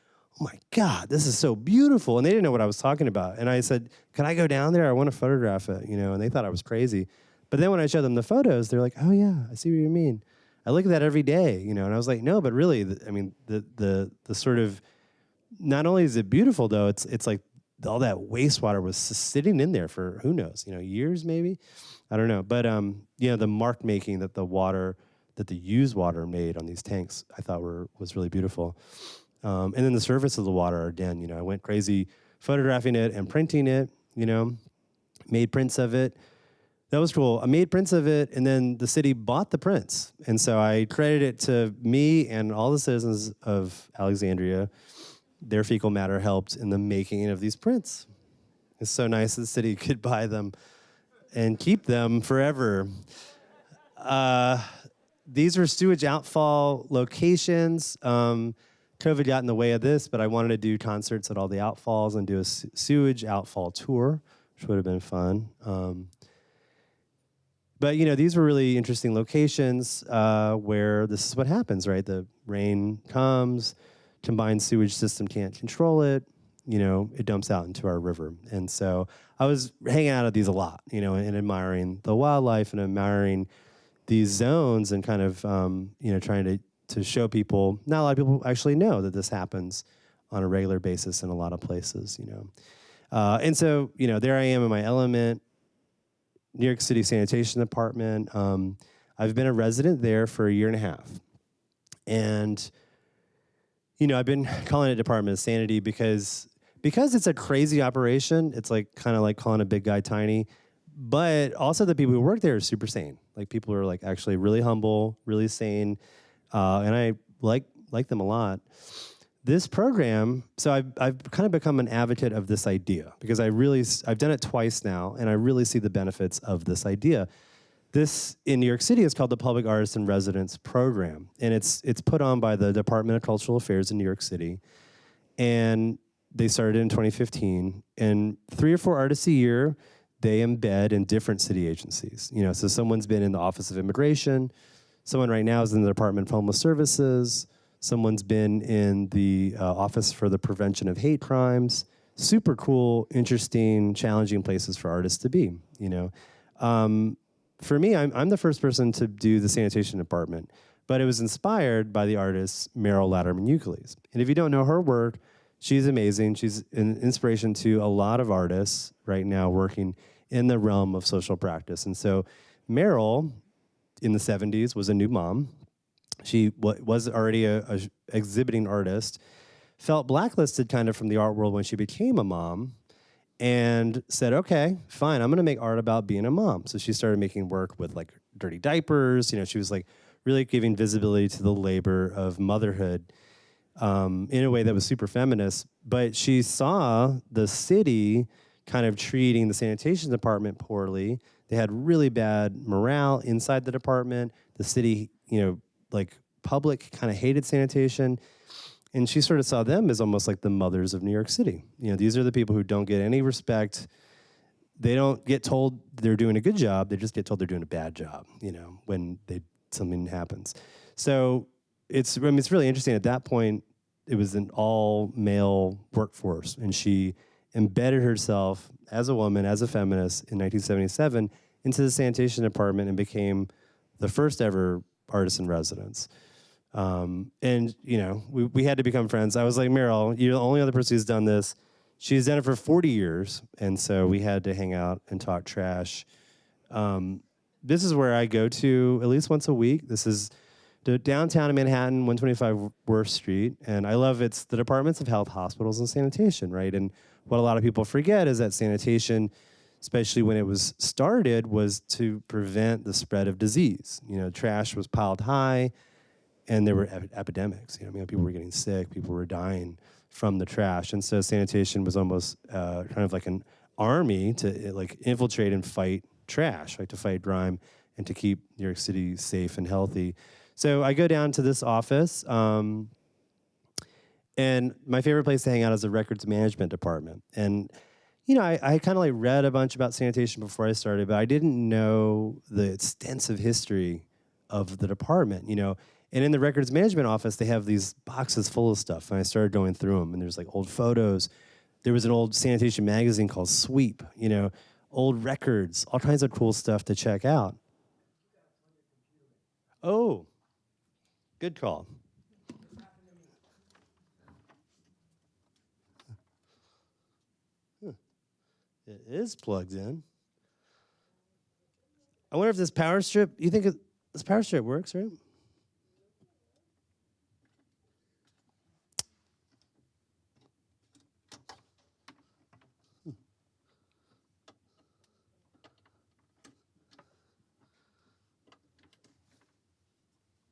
oh my God, this is so beautiful. And they didn't know what I was talking about. And I said, can I go down there? I want to photograph it, and they thought I was crazy. But then when I showed them the photos, they're like, oh yeah, I see what you mean. I look at that every day, and I was like, no, but really, the sort of, not only is it beautiful though, it's like all that wastewater was sitting in there for who knows, years maybe. I don't know, but the mark making that the used water made on these tanks, I thought was really beautiful. And then the surface of the water, again, I went crazy photographing it and printing it. Made prints of it. That was cool. I made prints of it, and then the city bought the prints, and so I credit it to me and all the citizens of Alexandria. Their fecal matter helped in the making of these prints. It's so nice that the city could buy them and keep them forever. These were sewage outfall locations. COVID got in the way of this, but I wanted to do concerts at all the outfalls and do a sewage outfall tour, which would have been fun. But, these were really interesting locations where this is what happens, right? The rain comes, combined sewage system can't control it, it dumps out into our river. And so I was hanging out at these a lot, and admiring the wildlife and admiring these zones and kind of, trying to show people, not a lot of people actually know that this happens on a regular basis in a lot of places, And so, there I am in my element, New York City Sanitation Department. I've been a resident there for a year and a half. And, I've been calling it Department of Sanity because it's a crazy operation. It's like kind of like calling a big guy tiny. But also the people who work there are super sane. Like people are like actually really humble, really sane. And I like them a lot. This program, so I've kind of become an advocate of this idea because I've done it twice now, and I really see the benefits of this idea. This, in New York City, is called the Public Artist in Residence Program. And it's put on by the Department of Cultural Affairs in New York City. And they started in 2015. And 3 or 4 artists a year, they embed in different city agencies. You know, so someone's been in the Office of Immigration. Someone right now is in the Department of Homeless Services. Someone's been in the Office for the Prevention of Hate Crimes. Super cool, interesting, challenging places for artists to be, you know. For me, I'm the first person to do the sanitation department, but it was inspired by the artist Meryl Latterman-Euclides. And if you don't know her work, she's amazing. She's an inspiration to a lot of artists right now working in the realm of social practice. And so Meryl, in the 70s, was a new mom. She was already a exhibiting artist, felt blacklisted kind of from the art world when she became a mom, and said, okay, fine, I'm gonna make art about being a mom. So she started making work with like dirty diapers. You know, she was like really giving visibility to the labor of motherhood in a way that was super feminist. But she saw the city kind of treating the sanitation department poorly. They had really bad morale inside the department. The city, you know, like public kind of hated sanitation. And she sort of saw them as almost like the mothers of New York City. You know, these are the people who don't get any respect. They don't get told they're doing a good job. They just get told they're doing a bad job, you know, when something happens. So it's really interesting. At that point, it was an all-male workforce, and she embedded herself as a woman, as a feminist in 1977 into the sanitation department and became the first ever artist in residence. And, you know, we had to become friends. I was like, Meryl, you're the only other person who's done this. She's done it for 40 years, and so we had to hang out and talk trash. This is where I go to at least once a week. This is downtown in Manhattan, 125 Worth Street, and I love it's the Departments of Health, Hospitals, and Sanitation, right? And what a lot of people forget is that sanitation, especially when it was started, was to prevent the spread of disease. You know, trash was piled high, and there were epidemics. You know, I mean, people were getting sick, people were dying from the trash, and so sanitation was almost kind of like an army to like infiltrate and fight trash, right? To fight grime and to keep New York City safe and healthy. So I go down to this office, and my favorite place to hang out is the records management department. And you know, I kind of like read a bunch about sanitation before I started, but I didn't know the extensive history of the department. You know. And in the records management office, they have these boxes full of stuff. And I started going through them, and there's like old photos. There was an old sanitation magazine called Sweep, you know, old records, all kinds of cool stuff to check out. Oh, good call. It is plugged in. I wonder if this power strip, you think this power strip works, right?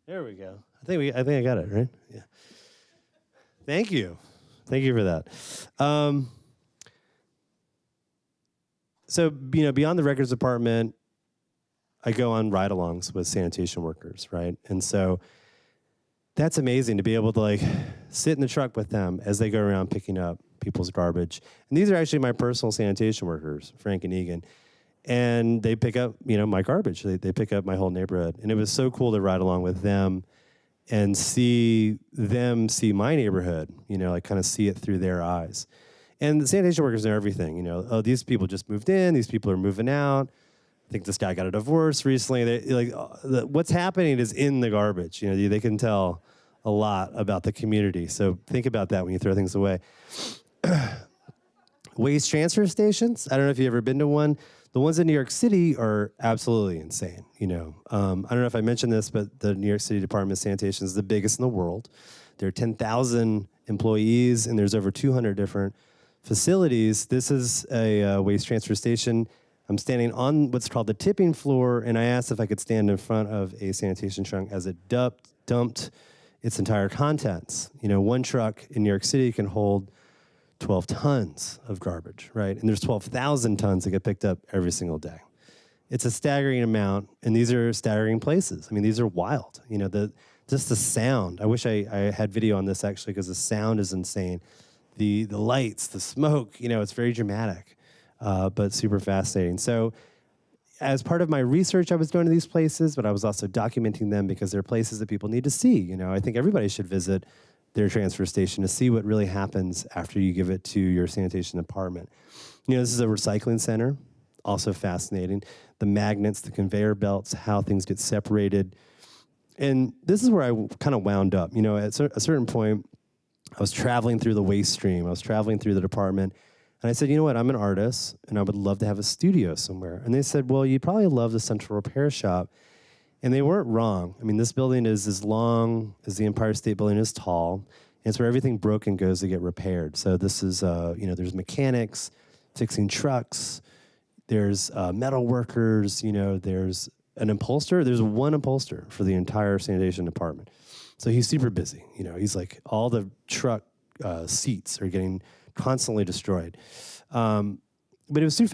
There we go. I think I got it, right? Yeah. Thank you. Thank you for that. So, you know, beyond the records department, I go on ride-alongs with sanitation workers, right? And so that's amazing to be able to like sit in the truck with them as they go around picking up people's garbage. And these are actually my personal sanitation workers, Frank and Egan. And they pick up, you know, my garbage. They pick up my whole neighborhood. And it was so cool to ride along with them and see them see my neighborhood, you know, like kind of see it through their eyes. And the sanitation workers know everything, you know. Oh, these people just moved in. These people are moving out. I think this guy got a divorce recently. What's happening is in the garbage. You know, they can tell a lot about the community. So think about that when you throw things away. Waste transfer stations. I don't know if you've ever been to one. The ones in New York City are absolutely insane. You know, I don't know if I mentioned this, but the New York City Department of Sanitation is the biggest in the world. There are 10,000 employees, and there's over 200 different facilities. This is a waste transfer station. I'm standing on what's called the tipping floor, and I asked if I could stand in front of a sanitation truck as it dumped its entire contents. You know, one truck in New York City can hold 12 tons of garbage, right? And there's 12,000 tons that get picked up every single day. It's a staggering amount, and these are staggering places. I mean, these are wild. You know, just the sound. I wish I had video on this actually, because the sound is insane. The lights, the smoke. You know, it's very dramatic, but super fascinating. So, as part of my research, I was going to these places, but I was also documenting them because they're places that people need to see. You know, I think everybody should visit their transfer station to see what really happens after you give it to your sanitation department. You know, this is a recycling center, also fascinating. The magnets, the conveyor belts, how things get separated. And this is where I kind of wound up. You know, at a certain point, I was traveling through the waste stream. I was traveling through the department. And I said, you know what, I'm an artist, and I would love to have a studio somewhere. And they said, well, you'd probably love the central repair shop. And they weren't wrong. I mean, this building is as long as the Empire State Building is tall, and it's where everything broken goes to get repaired. So this is, you know, there's mechanics fixing trucks, there's metal workers, you know, there's an upholsterer. There's one upholsterer for the entire sanitation department. So he's super busy. You know, he's like, all the truck seats are getting constantly destroyed. But it was super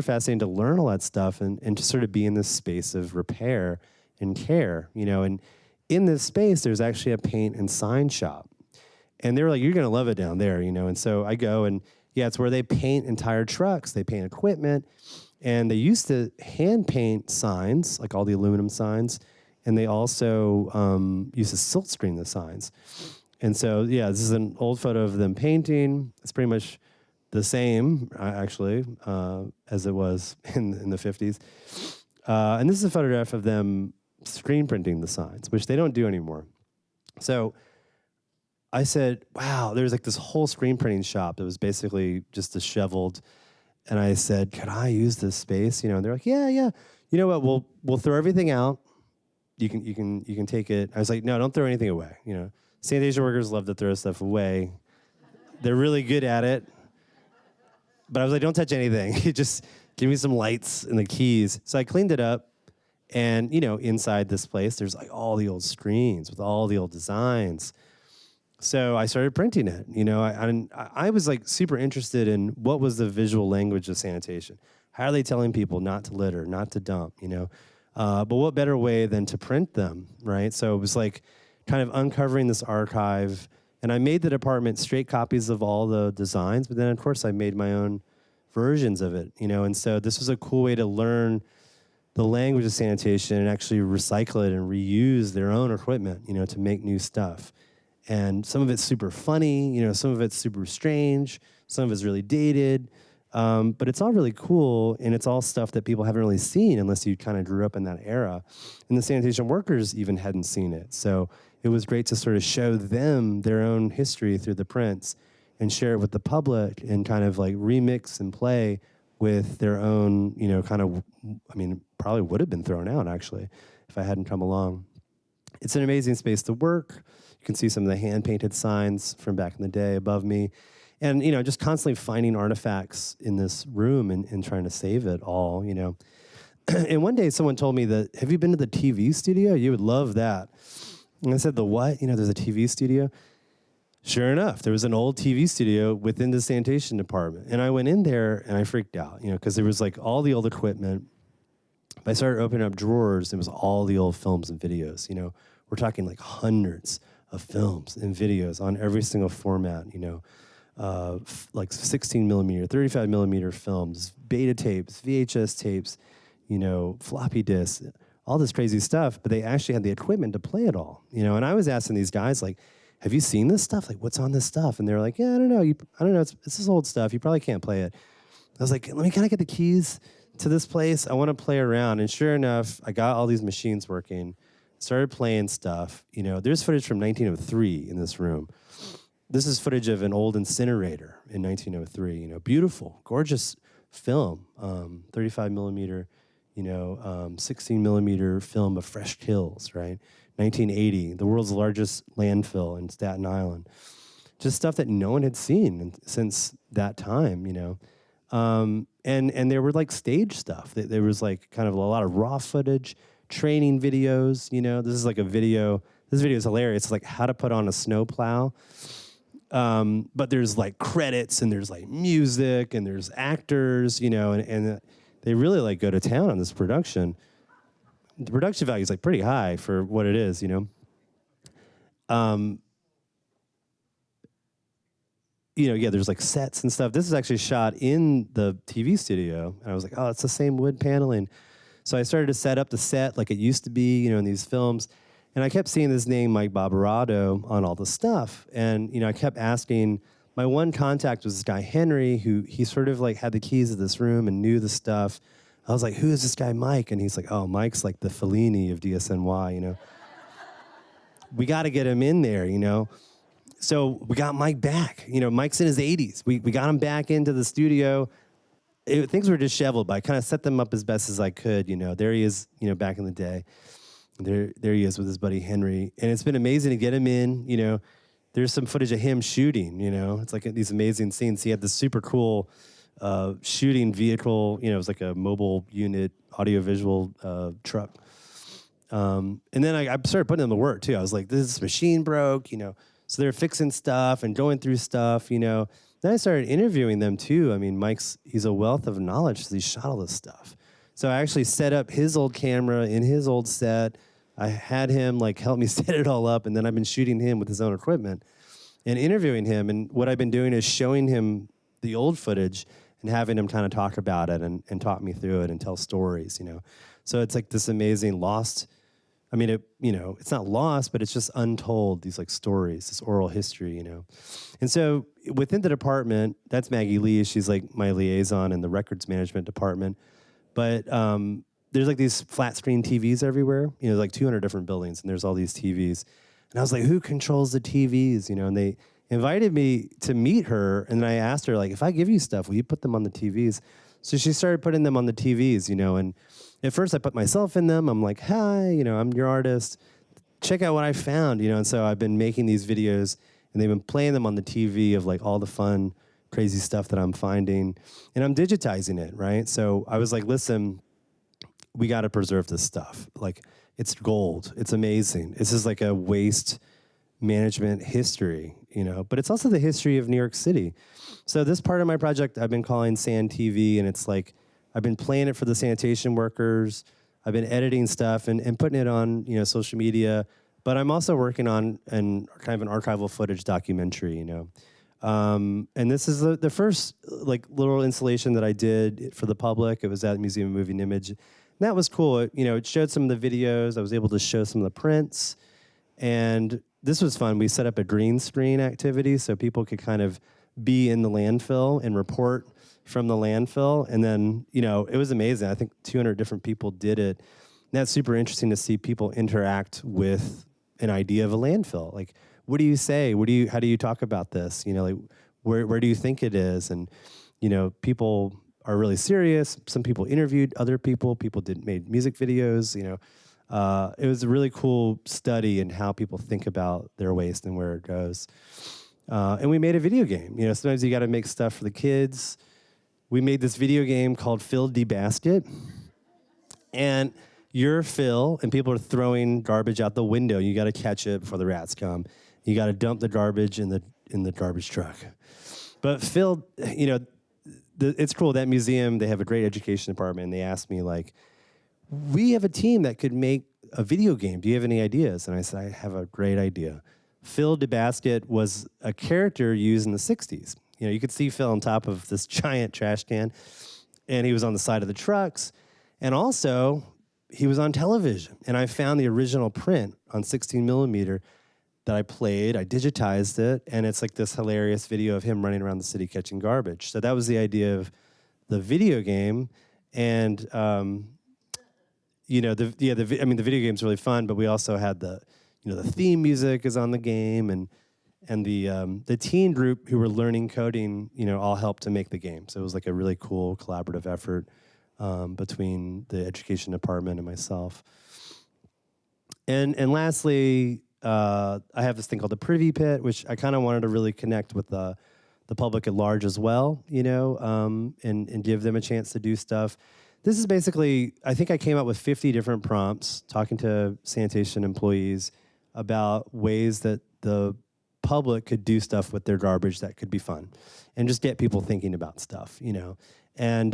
fascinating to learn all that stuff and to sort of be in this space of repair and care, you know. And in this space, there's actually a paint and sign shop. And they were like, you're going to love it down there, you know. And so I go, and yeah, it's where they paint entire trucks. They paint equipment. And they used to hand paint signs, like all the aluminum signs. And they also used to silt screen the signs. And so, yeah, this is an old photo of them painting. It's pretty much the same, actually, as it was in the 50s. And this is a photograph of them screen printing the signs, which they don't do anymore. So I said, wow, there's like this whole screen printing shop that was basically just disheveled. And I said, could I use this space? You know, and they're like, yeah. You know what? We'll throw everything out. You can take it. I was like, no, don't throw anything away. You know, sanitation workers love to throw stuff away. They're really good at it. But I was like, don't touch anything. Just give me some lights and the keys. So I cleaned it up. And, you know, inside this place, there's like all the old screens with all the old designs. So I started printing it. You know, I was like super interested in what was the visual language of sanitation. How are they telling people not to litter, not to dump, you know? But what better way than to print them, right? So it was like kind of uncovering this archive. And I made the department straight copies of all the designs, but then of course I made my own versions of it, you know? And so this was a cool way to learn the language of sanitation and actually recycle it and reuse their own equipment, you know, to make new stuff. And some of it's super funny, you know, some of it's super strange, some of it's really dated, but it's all really cool, and it's all stuff that people haven't really seen unless you kind of grew up in that era. And the sanitation workers even hadn't seen it. So it was great to sort of show them their own history through the prints and share it with the public and kind of like remix and play with their own, you know, kind of, I mean, probably would have been thrown out actually if I hadn't come along. It's an amazing space to work. You can see some of the hand-painted signs from back in the day above me. And, you know, just constantly finding artifacts in this room and trying to save it all, you know. And one day someone told me that, have you been to the TV studio? You would love that. And I said, the what? You know, there's a TV studio. Sure enough, there was an old TV studio within the sanitation department. And I went in there and I freaked out, you know, because there was like all the old equipment. I started opening up drawers. It was all the old films and videos, you know. We're talking like hundreds of films and videos on every single format, you know, like 16 millimeter, 35 millimeter films, beta tapes, VHS tapes, you know, floppy disks, all this crazy stuff, but they actually had the equipment to play it all, you know. And I was asking these guys, like, have you seen this stuff? Like, what's on this stuff? And they were like, yeah, I don't know. I don't know. It's this old stuff. You probably can't play it. I was like, can I get the keys to this place? I want to play around. And sure enough, I got all these machines working. Started playing stuff. You know, there's footage from 1903 in this room. This is footage of an old incinerator in 1903. You know, beautiful, gorgeous film, 35 millimeter, you know, 16 millimeter film of fresh kills, right? 1980, the world's largest landfill in Staten Island. Just stuff that no one had seen since that time, you know. And there were like stage stuff. There was like kind of a lot of raw footage, training videos, you know. This is like a video. This video is hilarious. It's like how to put on a snowplow. But there's like credits and there's like music and there's actors, you know, and they really like go to town on this production. The production value is like pretty high for what it is, you know. Yeah, there's like sets and stuff. This is actually shot in the TV studio, and I was like, oh, it's the same wood paneling. So I started to set up the set like it used to be, in these films. And I kept seeing this name, Mike Barbarato, on all the stuff. And, I kept asking, my one contact was this guy, Henry, who he sort of like had the keys to this room and knew the stuff. I was like, who is this guy, Mike? And he's like, oh, Mike's like the Fellini of DSNY, We got to get him in there, So we got Mike back. Mike's in his 80s. We got him back into the studio. Things were disheveled, but I kind of set them up as best as I could. There he is, back in the day. There he is with his buddy Henry. And it's been amazing to get him in. There's some footage of him shooting, It's like these amazing scenes. He had this super cool shooting vehicle. It was like a mobile unit, audiovisual truck. And then I started putting him to work, too. I was like, this machine broke, So they're fixing stuff and going through stuff, Then I started interviewing them, too. I mean, he's a wealth of knowledge because he shot all this stuff. So I actually set up his old camera in his old set. I had him help me set it all up, and then I've been shooting him with his own equipment and interviewing him. And what I've been doing is showing him the old footage and having him kind of talk about it and talk me through it and tell stories, So it's like this amazing lost. I mean, it's not lost, but it's just untold, these stories, this oral history, And so within the department, that's Maggie Lee. She's like my liaison in the records management department. But there's these flat screen TVs everywhere, like 200 different buildings, and there's all these TVs. And I was like, who controls the TVs, And they invited me to meet her, and then I asked her, if I give you stuff, will you put them on the TVs? So she started putting them on the TVs, and at first I put myself in them. I'm like, hi, I'm your artist. Check out what I found, And so I've been making these videos, and they've been playing them on the TV of all the fun, crazy stuff that I'm finding, and I'm digitizing it, right? So I was like, listen, we got to preserve this stuff. It's gold. It's amazing. This is like a waste management history, but it's also the history of New York City. So this part of my project I've been calling San TV, and it's I've been playing it for the sanitation workers. I've been editing stuff and putting it on, social media, but I'm also working on kind of an archival footage documentary, And this is the first little installation that I did for the public. It was at the Museum of Moving Image. And that was cool. It showed some of the videos. I was able to show some of the prints. And this was fun. We set up a green screen activity so people could kind of be in the landfill and report from the landfill. And then, it was amazing. I think 200 different people did it. And that's super interesting to see people interact with an idea of a landfill. What do you say? How do you talk about this? Where do you think it is? And, people are really serious. Some people interviewed other people. People made music videos, It was a really cool study in how people think about their waste and where it goes. And we made a video game. Sometimes you got to make stuff for the kids. We made this video game called Fill the Basket. And you're Phil, and people are throwing garbage out the window. You got to catch it before the rats come. You got to dump the garbage in the garbage truck. But Phil, it's cool. That museum, they have a great education department, and they asked me, we have a team that could make a video game. Do you have any ideas? And I said, I have a great idea. Phil the Basket was a character used in the 60s. You could see Phil on top of this giant trash can, and he was on the side of the trucks. And also, he was on television. And I found the original print on 16 millimeter that I played. I digitized it, and it's this hilarious video of him running around the city catching garbage. So that was the idea of the video game. And, the video game's really fun, but we also had the theme music is on the game, and the teen group who were learning coding, all helped to make the game. So it was a really cool collaborative effort between the education department and myself. And lastly, I have this thing called the Privy Pit, which I kind of wanted to really connect with the public at large as well, and give them a chance to do stuff. This is basically, I think I came up with 50 different prompts talking to sanitation employees about ways that the public could do stuff with their garbage that could be fun and just get people thinking about stuff, And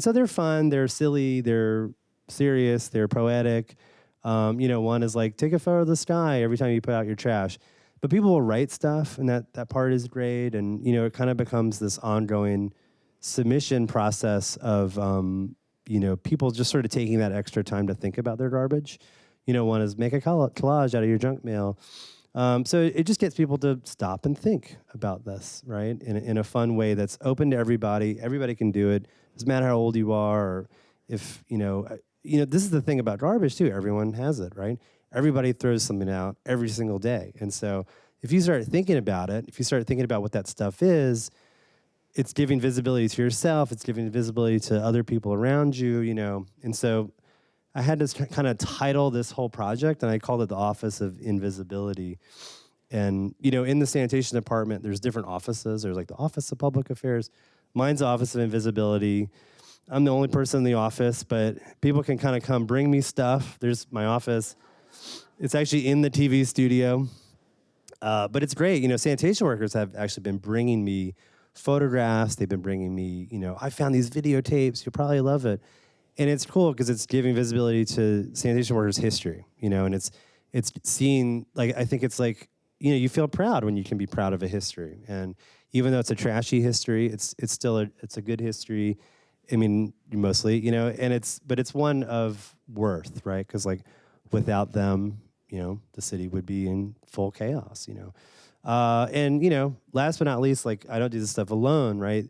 so they're fun, they're silly, they're serious, they're poetic. One is like, take a photo of the sky every time you put out your trash. But people will write stuff, and that part is great. And, it kind of becomes this ongoing submission process of, people just sort of taking that extra time to think about their garbage. One is make a collage out of your junk mail. So it just gets people to stop and think about this, right? In a fun way that's open to everybody. Everybody can do it. Doesn't matter how old you are, or if, this is the thing about garbage too. Everyone has it, right? Everybody throws something out every single day. And so if you start thinking about it, if you start thinking about what that stuff is, it's giving visibility to yourself. It's giving visibility to other people around you, And so I had to kind of title this whole project, and I called it the Office of Invisibility. And, in the sanitation department, there's different offices. There's like the Office of Public Affairs. Mine's the Office of Invisibility. I'm the only person in the office, but people can kind of come bring me stuff. There's my office. It's actually in the TV studio. But it's great. Sanitation workers have actually been bringing me photographs. They've been bringing me, I found these videotapes. You'll probably love it. And it's cool because it's giving visibility to sanitation workers' history, and it's seeing, like, I think it's like, you feel proud when you can be proud of a history. And even though it's a trashy history, it's still a good history. I mean, mostly, but it's one of worth, right? Because, like, without them, the city would be in full chaos, And, last but not least, like, I don't do this stuff alone, right?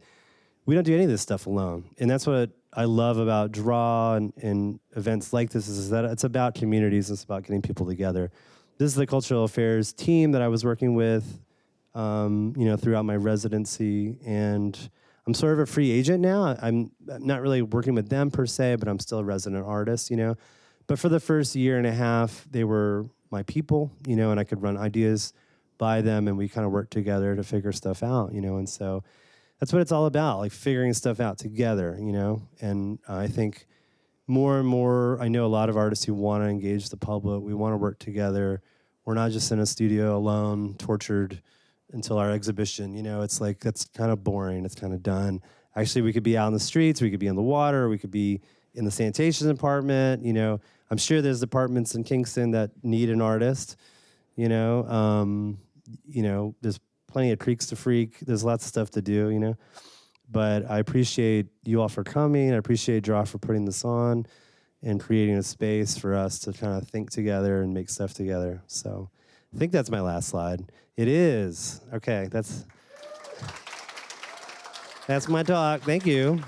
We don't do any of this stuff alone. And that's what I love about Draw and events like this is that it's about communities. It's about getting people together. This is the cultural affairs team that I was working with, throughout my residency. And I'm sort of a free agent now. I'm not really working with them per se, but I'm still a resident artist, But for the first year and a half, they were my people, and I could run ideas by them, and we kind of worked together to figure stuff out, And so that's what it's all about, like figuring stuff out together, And I think more and more, I know a lot of artists who want to engage the public. We want to work together. We're not just in a studio alone, tortured until our exhibition. It's like, that's kind of boring. It's kind of done. Actually, we could be out in the streets. We could be in the water. We could be in the sanitation department. I'm sure there's departments in Kingston that need an artist. There's plenty of creeks to freak. There's lots of stuff to do, But I appreciate you all for coming. I appreciate Draw for putting this on and creating a space for us to kind of think together and make stuff together. So I think that's my last slide. It is. Okay, that's my talk. Thank you.